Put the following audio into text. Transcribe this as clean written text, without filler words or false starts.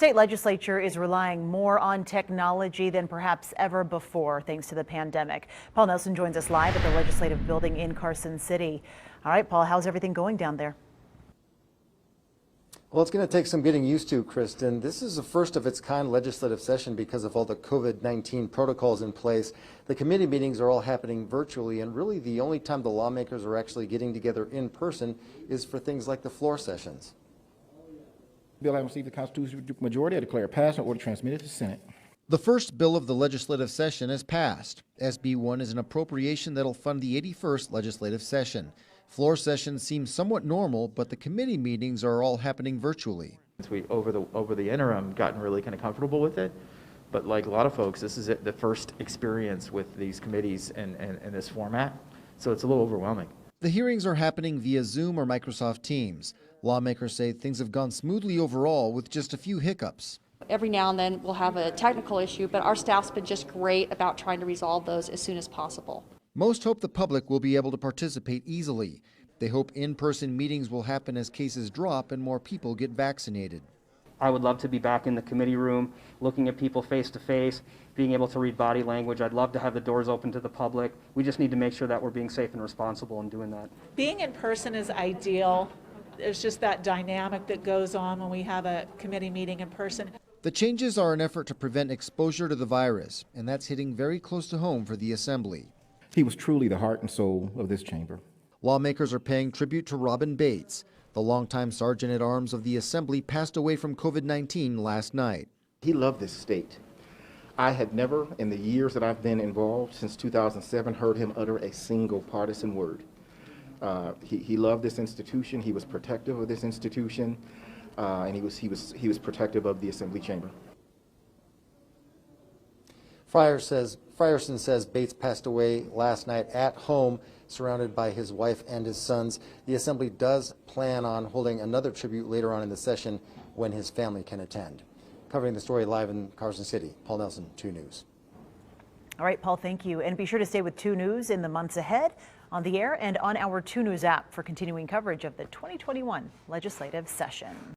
State legislature is relying more on technology than perhaps ever before, thanks to the pandemic. Paul Nelson joins us live at the Legislative Building in Carson City. All right, Paul, how's everything going down there? Well, it's going to take some getting used to, Kristen. This is the first of its kind legislative session because of all the COVID-19 protocols in place. The committee meetings are all happening virtually, and really the only time the lawmakers are actually getting together in person is for things like the floor sessions. Bill having received the constitutional majority, I declare passed and order transmitted to the Senate. The first bill of the legislative session is passed. SB 1 is an appropriation that'll fund the 81st legislative session. Floor sessions seem somewhat normal, but the committee meetings are all happening virtually. We over the interim gotten really kind of comfortable with it, but like a lot of folks, this is the first experience with these committees and this format, so it's a little overwhelming. The hearings are happening via Zoom or Microsoft Teams. Lawmakers say things have gone smoothly overall with just a few hiccups. Every now and then we'll have a technical issue, but our staff's been just great about trying to resolve those as soon as possible. Most hope the public will be able to participate easily. They hope in-person meetings will happen as cases drop and more people get vaccinated. I would love to be back in the committee room, looking at people face to face, being able to read body language. I'd love to have the doors open to the public. We just need to make sure that we're being safe and responsible in doing that. Being in person is ideal. There's just that dynamic that goes on when we have a committee meeting in person. The changes are an effort to prevent exposure to the virus, and that's hitting very close to home for the Assembly. He was truly the heart and soul of this chamber. Lawmakers are paying tribute to Robin Bates. The longtime Sergeant-at-Arms of the Assembly passed away from COVID-19 last night. He loved this state. I had never, in the years that I've been involved, since 2007, heard him utter a single partisan word. He loved this institution. He was protective of this institution, and he was protective of the Assembly chamber. Frierson says Bates passed away last night at home, surrounded by his wife and his sons. The Assembly does plan on holding another tribute later on in the session when his family can attend. Covering the story live in Carson City, Paul Nelson, 2 News. All right, Paul, thank you. And be sure to stay with 2 News in the months ahead on the air and on our 2 News app for continuing coverage of the 2021 legislative session.